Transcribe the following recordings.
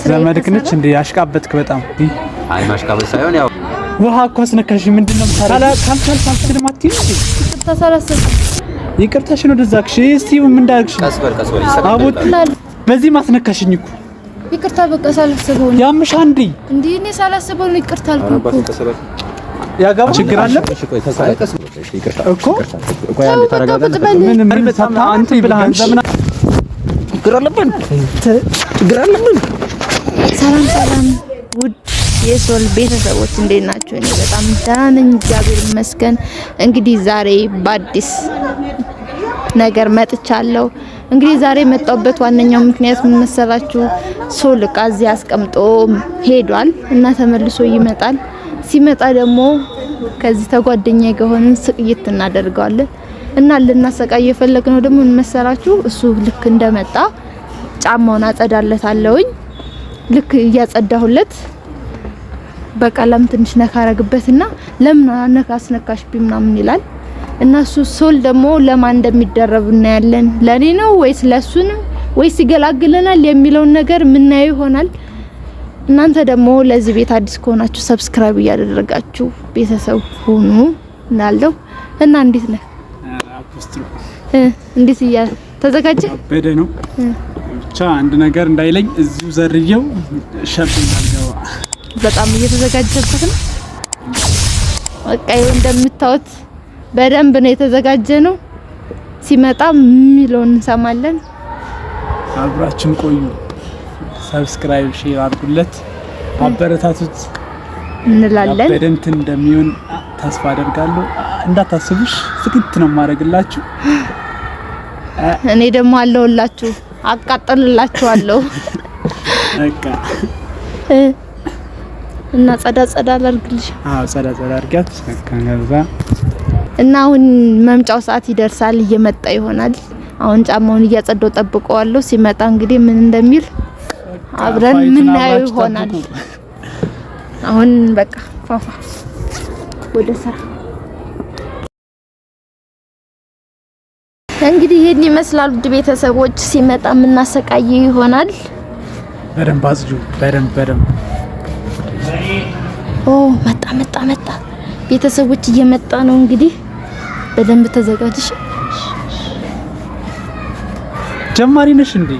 ዘመድክ ነች እንዴ? አሽቃበትክ በጣም። አይ ማሽቃበት ሳይሆን ያው ውሃ እኮ አስነካሽ። ምንድነው ታዲያ? ካልቻልሽ ማትይ ይቅርታ ሳላስብ ይቅርታሽን ወደዛክሽ። እስቲ ምን እንዳልክሽ ቀስበር ይሰቃል። በዚህ ማስነካሽኝ እኮ ይቅርታ በቃ ሳላስበው ነው። ያምሽ አንዴ እንዴ እኔ ሳላስበው ነው ይቅርታ አልኩ እኮ። ያጋባ ችግር አለ እኮ ቆይ አንዴ ተረጋጋ። ምን በጣም አንተ ብለሃል። ዘመና ችግር አለብን። ሰላም ውድ የሶል ቤተሰቦች እንዴት ናችሁ? እኔ በጣም ደህና ነኝ፣ እግዚአብሔር ይመስገን። እንግዲህ ዛሬ በአዲስ ነገር መጥቻለሁ። እንግዲህ ዛሬ የመጣሁበት ዋነኛው ምክንያት ምን መሰላችሁ? ሶል ዕቃ እዚህ አስቀምጦ ሄዷል እና ተመልሶ ይመጣል። ሲመጣ ደግሞ ከዚህ ተጓደኛዬ ጋር ሆነን ስቅይት እናደርገዋለን እና ልናሰቃይ የፈለግነው ደግሞ ምን መሰላችሁ? እሱ ልክ እንደመጣ ጫማውን አጸዳለታለሁኝ። ልክ እያጸዳሁለት በቀለም ትንሽ ነካ አረግበትና ለምን አስነካሽብኝ ምናምን ይላል እና እሱ ሶል ደግሞ ለማን እንደሚደረብ እናያለን። ለኔ ነው ወይስ ለሱ ነው ወይስ ይገላግለናል የሚለውን ነገር ምናየው ይሆናል። እናንተ ደግሞ ለዚህ ቤት አዲስ ከሆናችሁ ሰብስክራይብ እያደረጋችሁ ቤተሰብ ሁኑ እናለው እና እንዴት ነህ? እንዴት ተዘጋጀ? በደ ነው ብቻ አንድ ነገር እንዳይለኝ እዚሁ ዘርየው ሸብኛል ገባ። በጣም እየተዘጋጀበት ነው። በቃ ይኸው እንደምታዩት በደንብ ነው የተዘጋጀ ነው። ሲመጣ የሚለውን እንሰማለን። አብራችን ቆዩ። ሰብስክራይብ ሼር አድርጉለት፣ አበረታቱት እንላለን። በደንብ እንደሚሆን ተስፋ አደርጋለሁ። እንዳታስቡሽ ፍቅት ነው ማድረግላችሁ። እኔ ደግሞ አለውላችሁ አቃጥልላችኋለሁ። በቃ እና ጸዳ አድርግልሽ። አዎ ጸዳ አድርጋት ከነዛ እና አሁን መምጫው ሰዓት ይደርሳል። እየመጣ ይሆናል። አሁን ጫማውን እያጸዳው ጠብቀዋለሁ። ሲመጣ እንግዲህ ምን እንደሚል አብረን ምናየው ይሆናል። አሁን በቃ ፋፋ ወደ ስራ እንግዲህ ይሄን ይመስላል። ውድ ቤተሰቦች ሲመጣ ምናሰቃየው ይሆናል። በደንብ አጽጁ። በደንብ መጣ ቤተሰቦች እየመጣ ነው። እንግዲህ በደንብ ተዘጋጅሽ። ጀማሪ ነሽ እንዴ?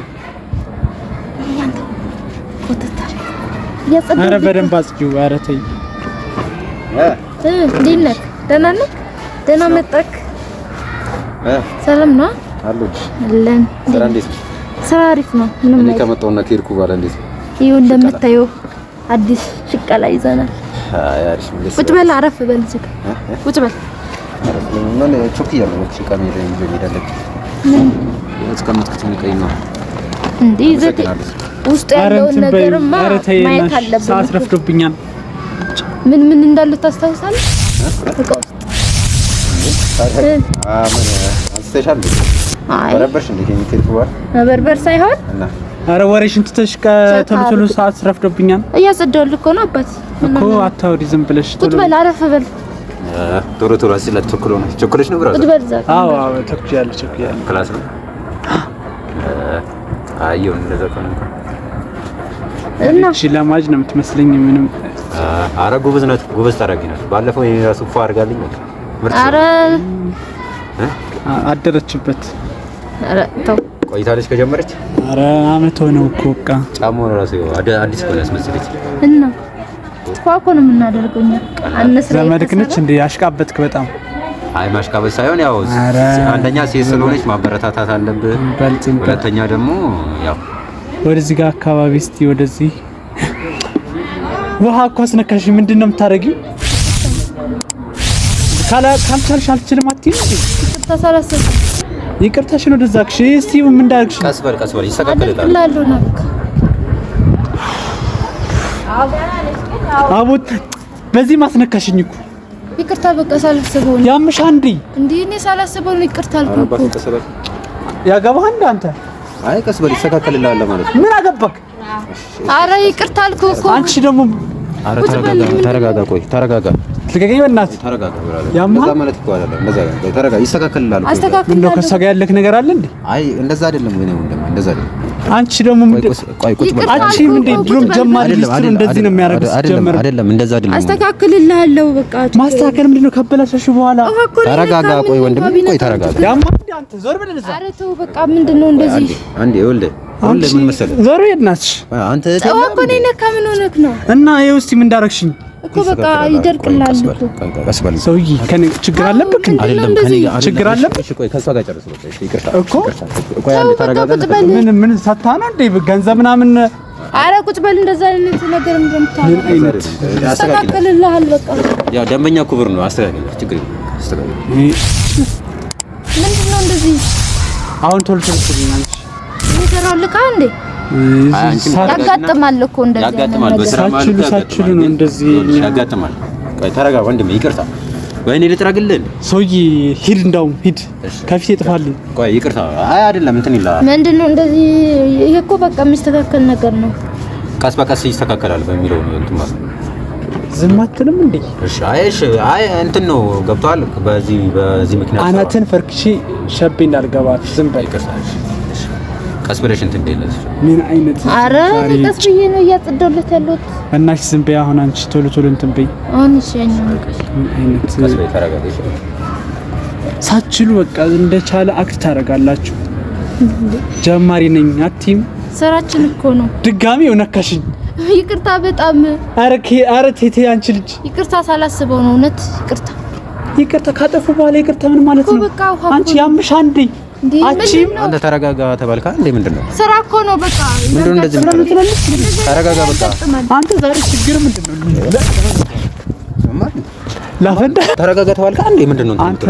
አረ በደንብ አጽጁ። አረ ተይ እንዴት ነህ? ደህና ነህ? ደህና መጣክ? ሰላም ነው አሉት አለን። ስራ እንዴት ነው? ስራ አሪፍ ነው። ምንም እኔ ከመጣሁና ከሄድኩ በኋላ እንዴት ነው? ይኸው እንደምታየው አዲስ ሽቀላ ይዘናል። አይ አሪፍ ነው። ቁጭ በል አረፍ በል እዚህ ጋር ቁጭ በል። አረፍ ለምን ነው ቾክ ያለው ሽቀላ ይሄዳል። እስከምትከት የሚቀይ ነው እንዴ? ዘቴ ውስጥ ያለውን ነገርማ ማየት አለብን። ሰዓት ረፍዶብኛል። ምን እንዳለ ታስታውሳለህ? ተቆጥ ምን አንስተሻል? አይ በርበርሽ እንዴ? በርበር ሳይሆን እና አረ ወሬሽን ትተሽ ከቶሎ ሰዓት ረፍዶብኛል። እያጸዳሁልህ እኮ ነው አባት እኮ አታውሪ ዝም ብለሽ ቁጭ በል አረፍ በል። ቶሎ አሲለት ተኩሎ ነው ቸኮለሽ ነው ብራዘር? ቁጭ በል እዛ። አዎ ተኩያለሁ። ክላስ ነው። አየው እንደዛ ከሆነ እና እሺ ለማጅ ነው የምትመስለኝ። ምንም አረ ጎበዝ ታረጊናት። ባለፈው የራሱ ፏ አድርጋልኝ በቃ አረ አደረችበት። አረ ተው ቆይታለች ከጀመረች። አረ አመት ሆነው እኮ በቃ ጫማው ራሱ አዲስ እኮ ያስመስለች እና ፏኮ ነው የምናደርገው እኛ። አነስረ ዘመድክ ነች እንዴ? አሽቃበትክ በጣም። አይ ማሽቃበት ሳይሆን ያው አንደኛ ሴት ስለሆነች ማበረታታት አለብህ። ሁለተኛ ደግሞ ያው ወደዚህ ጋር አካባቢ እስቲ ወደዚህ ውሃ እኮ አስነካሽ። ምንድነው የምታረጊው? ካልቻልሽ አልችልም አትይም እንዴ? ይቅርታ ሳላስብ ይቅርታሽን ወደዛክሽ። እስቲ ምን እንዳልክሽ ቀስበር ይሰቃቀልላል። አቦት በዚህ ማስነካሽኝ እኮ ይቅርታ በቃ ሳላስበው ነው። ያምሽ አንዴ እንዴ እኔ ሳላስበው ነው ይቅርታ አልኩ እኮ። ያገባህ አንተ አይ ቀስበር ይሰቃቀልላል ማለት ነው። ምን አገባክ? አረ ይቅርታ አልኩ እኮ። አንቺ ደግሞ አረ ተረጋጋ። ቆይ ተረጋጋ። ልቀቀኝ በእናትህ። ተረጋጋ ብራለሁ። ያማ ማለት እኮ አይደለም እንደዛ ነው። ተረጋጋ። ይሰቃቀልላል። እንደው ከእሷ ጋር ያለክ ነገር አለ እንዴ? አይ እንደዛ አይደለም ወይ ነው እንደዛ አይደለም። አንቺ ደግሞ አንቺ ምንድን ድሮም ጀማሪ ልጅ እንደዚህ ነው የሚያደርጉት። አይደለም እንደዛ አይደለም። አስተካክልልሃለሁ በቃ ማስተካከል ምንድነው? ከበላሽሽ በኋላ ተረጋጋ። ቆይ ወንድም ቆይ ተረጋጋ። ያማ አንተ ዞር በል እዛ። ኧረ ተው በቃ ምንድነው እንደዚህ? አንዴ ይኸውልህ ምን መሰለህ ዞር የናትሽ አንተ ተው እኮ ነኝ ነካ ምን ሆነክ ነው? እና ይኸው እስቲ ምን እንዳረግሽኝ እኮ በቃ ይደርቅልሃል እኮ ሰውዬ። ከኔ ችግር አለብክ? አይደለም ከኔ ጋር ችግር አለብክ? እሺ ቆይ ከሷ ጋር ጨርስ በቃ። ይቅርታ እኮ ቆይ አንዴ ተረጋጋ። ምን ሰታ ነው እንዴ ገንዘብ ምናምን? ኧረ ቁጭ በል። እንደዛ አይነት ነገር እንደምታውቅ አስተካክልልሃል በቃ። ያው ደንበኛ ክቡር ነው። አስተካክል ችግር የለም አስተካክል። ምንድነው እንደዚህ? አሁን ቶሎ ትልኛለሽ ይሰራልካ እንዴ? ያጋጥማል እኮ እንደዚህ ያጋጥማል። በስራ ማለት ሳችሉ ነው እንደዚህ ያጋጥማል። ቆይ ተረጋጋ ወንድሜ። ይቅርታ ወይኔ ልጥራግልህ ሰውዬ። ሂድ እንዳውም ሂድ ከፊቴ ጥፋልኝ። ቆይ ይቅርታ። አይ አይደለም እንትን ይላል። ምንድነው እንደዚህ? ይሄ እኮ በቃ የሚስተካከል ነገር ነው። ቀስ በቀስ ይስተካከላል በሚለው ነው እንትን ማለት ነው። ዝም አትልም እንዴ? እሺ አይ እንትን ነው ገብቷል። በዚህ ምክንያት አናትን ፈርክሺ ሸቤ እንዳልገባት ዝም በል። ቀስ ብለሽ እንትን እንደለሽ ምን አይነት አረ ቀስ ብዬ ነው እያጸዳሁለት ያለሁት። እናሽ ዝም በይ። አሁን አንቺ ቶሎ እንትን በይ። አሁን እሺ ቀስ በይ ተረጋግሽ። ሳትችሉ በቃ እንደቻለ አክት ታደርጋላችሁ። ጀማሪ ነኝ አትይም። ስራችን እኮ ነው። ድጋሚ ነካሽኝ። ይቅርታ በጣም አረ ቴቴ አንቺ ልጅ ይቅርታ ሳላስበው ነው። እውነት ይቅርታ ካጠፉ በኋላ ይቅርታ ምን ማለት ነው? አንቺ ያምሽ አንዴ አንተ ተረጋጋ ተባልካ እንዴ? ምንድነው? ስራ እኮ ነው በቃ። ምንድነው እንደዚህ? ተረጋጋ በቃ። አንተ ዛሬ ችግር ምንድነው? ላፈንዳ ተረጋጋ ተባልካ እንዴ? ምንድነው አንተ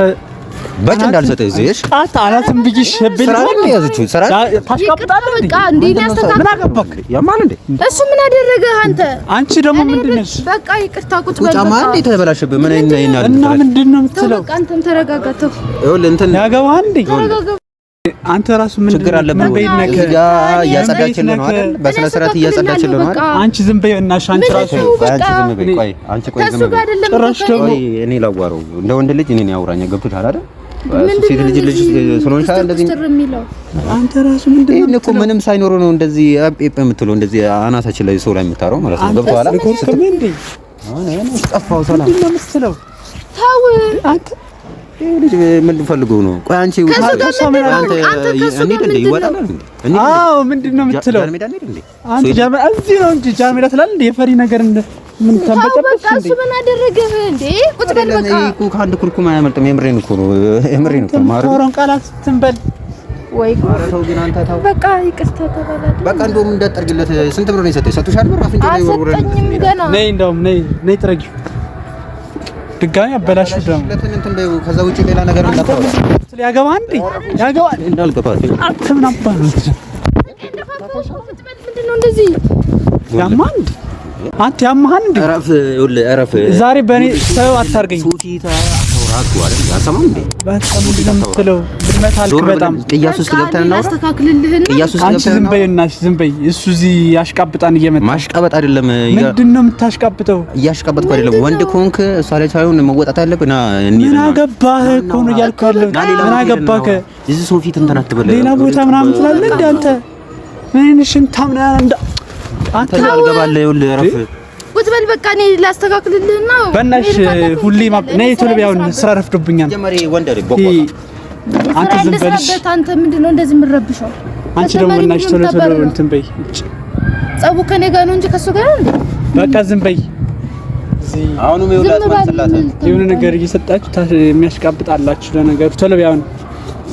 በጭ እንዳልሰጠ እዚሽ ቃታ አላስም ብዬሽ ሸብል ስራ ነው ያዘችው። ስራ ታሽቃብጣለህ በቃ እንዴ? ያስተካክል። ምን አገባክ? ያማል እንዴ? እሱ ምን አደረገ? አንቺ ደግሞ ምንድነሽ? በቃ ይቅርታ ቁጭ በል። ጫማ እንዴ ተበላሽብህ? ምን ይናል እና ምንድነው የምትለው? በቃ አንተም ተረጋጋ። ተው ይኸውልህ እንትን ያገባህ እንዴ? አንተ ራሱ ምን ችግር አለበት? ያ እያጸዳችልህ ነው አይደል? በስነ ስርዓት እያጸዳችልህ ነው አይደል? አንቺ ዝም በይ እና አንቺ ራሱ አንቺ ዝም በይ። ቆይ አንቺ ቆይ ዝም በይ። ጭራሽ ደግሞ እኔ ላዋራው እንደ ወንድ ልጅ እኔን ያውራኝ ገብቶሻል አይደል? ሴት ልጅ ስለሆንሽ እንደዚህ አንተ ራሱ ምንድነው? ይሄን እኮ ምንም ሳይኖር ነው እንደዚህ አጴጴ የምትለው እንደዚህ አናታችን ላይ ሰው ላይ የምታረው ማለት ነው። ገብቶሃል አይደል? ጠፋው ሰላም ምንድነው የምትለው? ተው አንተ ይሄ ልጅ ምን ፈልገው ነው? ቆይ አንቺ አዎ ምንድነው የምትለው? አንተ ጃሜዳ እዚህ ነው እንጂ ጃሜዳ ትላለህ እንዴ? የፈሪ ነገር ምን ተንበጨበጭ እንዴ? እሱ ምን አደረገህ እንዴ? ቁጭ በል በቃ። እኮ ከአንድ ኩርኩም አያመልጥም። የምሬን እኮ ነው ማለት ነው። ቃላት ትንበል ወይ ተው ግን አንተ ተው በቃ ይቅርታ ተባለ። በቃ እንደውም እንዳጠርግለት ስንት ብር ነው የሰጠኝ? ሰጡሻል ብር አፍንጫ ላይ ወርወረን ገና ነይ እንደውም ነይ ጥረጊው ድጋሚ አበላሽ ደግሞ እንትን በይው። ከዛ ውጪ ሌላ ነገር እንዳታወራ። ያገባ እንዴ? ያገባ እንዳልገባት አትምን አባ ነው ምንድነው እንደዚህ ያማ እንዴ? አንተ ያማህን እንዴ? እረፍ። ዛሬ በእኔ ሰው አታርገኝ። ሱፊታ አውራቱ አይደል? ያሰማም እንዴ? በጣም እንደምትለው ብድመት አልክ። በጣም ቅያስ ውስጥ ገብተን ነው አስተካክልልህና ቅያስ ውስጥ ገብተን ዝም በይና ዝም በይ። እሱ እዚህ ያሽቃብጣን እየመጣ ማሽቃበጥ አይደለም። ምንድነው የምታሽቃብጠው? እያሽቃበጥኩ አይደለም። ወንድ ኮንክ እሷ ላይ ሳይሆን መወጣት አለብና ምን አገባህ እኮ ነው እያልኩ ያለው። ምን አገባህ? እዚህ ሰው ፊት እንትን አትበል። ሌላ ቦታ ምናምን ትላለህ እንደ አንተ ምን ሽንታም እንደ አንተ አልገባለህ። ይኸውልህ እረፍ። ቁጭ በል በቃ። እኔ ላስተካክልልህና በእናትሽ ሁሌ ነይ ቶሎ ቢያውን ስራ ረፍዶብኛል። ጀመሪ ወንደር ቦቆ አንተ ዝም በልሽ። አንተ ምንድነው እንደዚህ የምትረብሸው? አንቺ ደግሞ እናሽ ቶሎ እንትን በይ። ጸቡ ከኔ ጋር ነው እንጂ ከሱ ጋር ነው እንዴ? በቃ ዝም በይ። አሁንም ይውላት ማሰላታ የሆነ ነገር እየሰጣችሁ የሚያሽቃብጣላችሁ ለነገሩ ቶሎ ቢያውን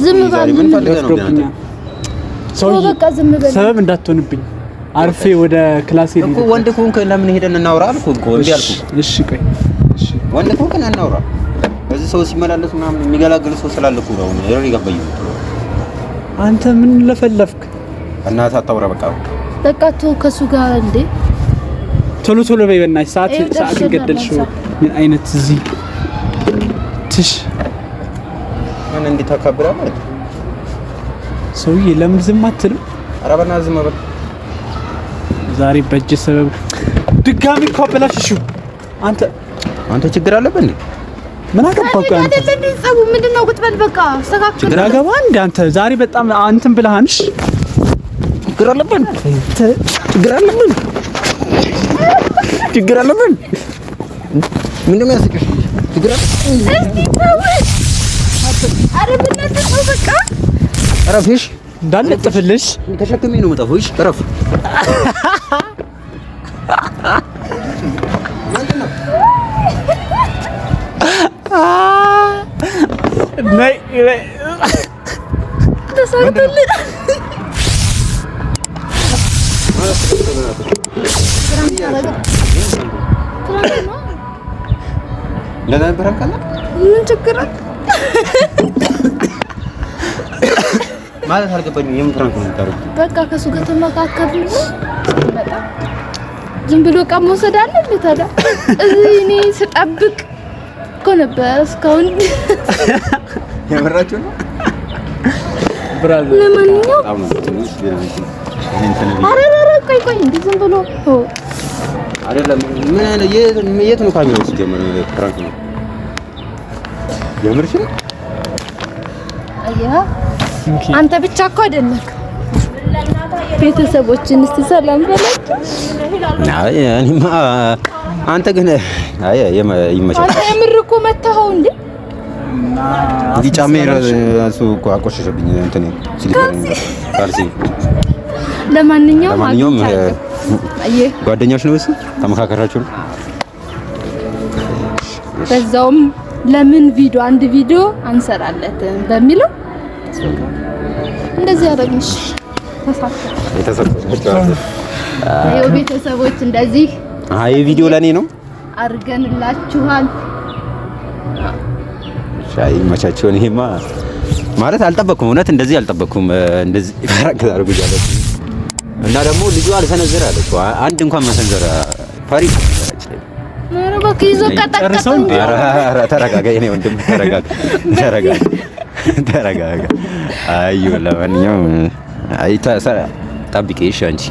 ዝም በል። ምን ፈልገህ ነው ግን ሰው በቃ ዝም በል። ሰበብ እንዳትሆንብኝ አርፌ ወደ ክላስ ሄድ እኮ ወንድ ኮንክ ለምን ሄደን እናውራ አልኩ እኮ እንዴ አልኩ። እሺ ቆይ እሺ ወንድ ኮንክ እናውራ። በዚህ ሰው ሲመላለስ ምናምን የሚገላግል ሰው ስላለኩ ነው ነው ይገባኝ። አንተ ምን ለፈለፍክ? እናት አታውራ በቃ በቃ ተው ከሱ ጋር እንዴ። ቶሎ በይ በእናትሽ። ሰዓት ገደልሽው። ምን አይነት እዚህ ትሽ ምን እንድታካብራ ማለት ሰውዬ ለምን ዝም አትልም? ኧረ በእናትህ ዝም በል። ዛሬ በእጅ ሰበብ ድጋሚ እኮ አበላሽሽው። አንተ ችግር አለብህ እንዴ? ምን አገባህ አንተ? ጸቡ ምንድነው? ቁጭ በል በቃ። አስተካክል። ያገባ እንደ አንተ ዛሬ በጣም እንትን ብለሃንሽ ችግር አለብን። ምንድነው ያስቅሽ? ችግር አለብን። ኧረ በእናትህ ነው በቃ እረፍሽ እንዳልጥፍልሽ ተሸክሜ ነው የምጠፋው። እሺ እረፍ። ነይ ተሳክቶልኝ ምን ችግር አለ ማለት አልገባኝም። የምን ፍራንክ ነው የምታደርጉት? በቃ ከሱ ጋር ተመካከርን ነው በጣም ዝም ብሎ ዕቃ መውሰድ አለ እንዴ ታዲያ? እዚህ እኔ ስጠብቅ እኮ ነበር እስካሁን። የምራችሁ ነው ብራዘር። ለማንኛውም ቆይ እንዴ ዝም ብሎ አይደለም። ምን አይነት የት ነው ካሜራው ሲጀምር ፍራንክ ነው የምርሽ ነው? አያ አንተ ብቻ እኮ አይደለም ቤተሰቦችን እስቲ ሰላም በላቸው። አይ እኔማ አንተ ግን አይ ይመቻል። አንተ የምር እኮ መታኸው እንዴ? ጫሜ እሱ እኮ አቆሸሸብኝ እንትን ካልሲ። ለማንኛውም ጓደኛሽ ነው እሱ ተመካከራችሁ ነው? በዛውም ለምን አንድ ቪዲዮ አንሰራለትም በሚለው እንደዚህ ያደረግንሽ ቤተሰቦች እንደዚህ አይ ቪዲዮ ለኔ ነው አድርገንላችኋል። ሻይ መቻቸው። ይሄማ ማለት አልጠበቅኩም፣ እውነት እንደዚህ አልጠበቅኩም። እንደዚህ ፈራክ አድርጉኛለሁ እና ደግሞ ልጁ አልሰነዘረ አለች። አንድ እንኳን መሰንዘር ፈሪ ኧረ እባክህ ይዞ ቀጠቀጠኝ። ኧረ ተረጋጋ የኔ ወንድም ተረጋጋ። አዩ ለማንኛውም ጠብቂ እሺ፣ አንቺ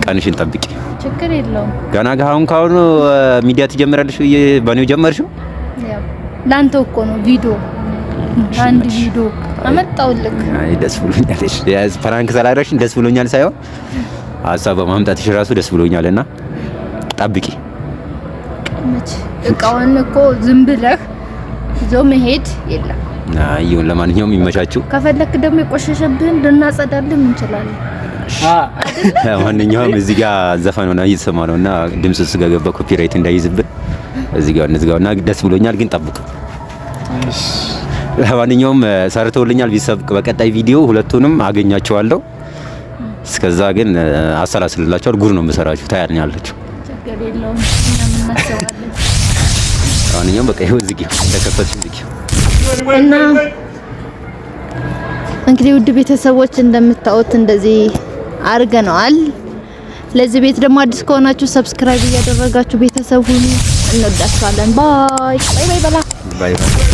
ቀንሽን ጠብቂ። ችግር የለውም። ገና ካሁን ሚዲያ ትጀምራለሽ በኔው ጀመርሽው። ያው ላንተው እኮ ነው ቪዲዮ አንድ ቪዲዮ አመጣውልክ። አይ ደስ ብሎኛል። እሺ ፍራንክ ስላደረግሽ ደስ ብሎኛል ሳይሆን ሀሳብ በማምጣትሽ ራሱ ደስ ብሎኛልና ጠብቂ። እቃውን እኮ ዝም ብለህ ይዞ መሄድ የለም። ይሁን ለማንኛውም ይመቻችሁ። ከፈለክ ደግሞ የቆሸሸብህን ልናጸዳልህ እንችላለን። ማንኛውም እዚህ ጋር ዘፈን ሆነ እየተሰማ ነውና ድምጽ ስገባ ኮፒራይት እንዳይዝብን እዚህ ጋር እንዝጋውና ደስ ብሎኛል፣ ግን ጠብቁ። ለማንኛውም ሰርተውልኛል ቢሰብቅ በቀጣይ ቪዲዮ ሁለቱንም አገኛቸዋለሁ። እስከዛ ግን አሰላስልላችኋል። ጉድ ነው የምሰራችሁ፣ ታያኛላችሁ። ችግር የለውም፣ እኛም እናስባለን። ለማንኛውም በቃ ይኸው እዚህ ጋር ተከፈትሽ እዚህ እና እንግዲህ ውድ ቤተሰቦች እንደምታዩት እንደዚህ አድርገነዋል። ለዚህ ቤት ደግሞ አዲስ ከሆናችሁ ሰብስክራይብ እያደረጋችሁ ቤተሰብ ሁኑ። እንወዳችኋለን። ባይ ባይ ባይ።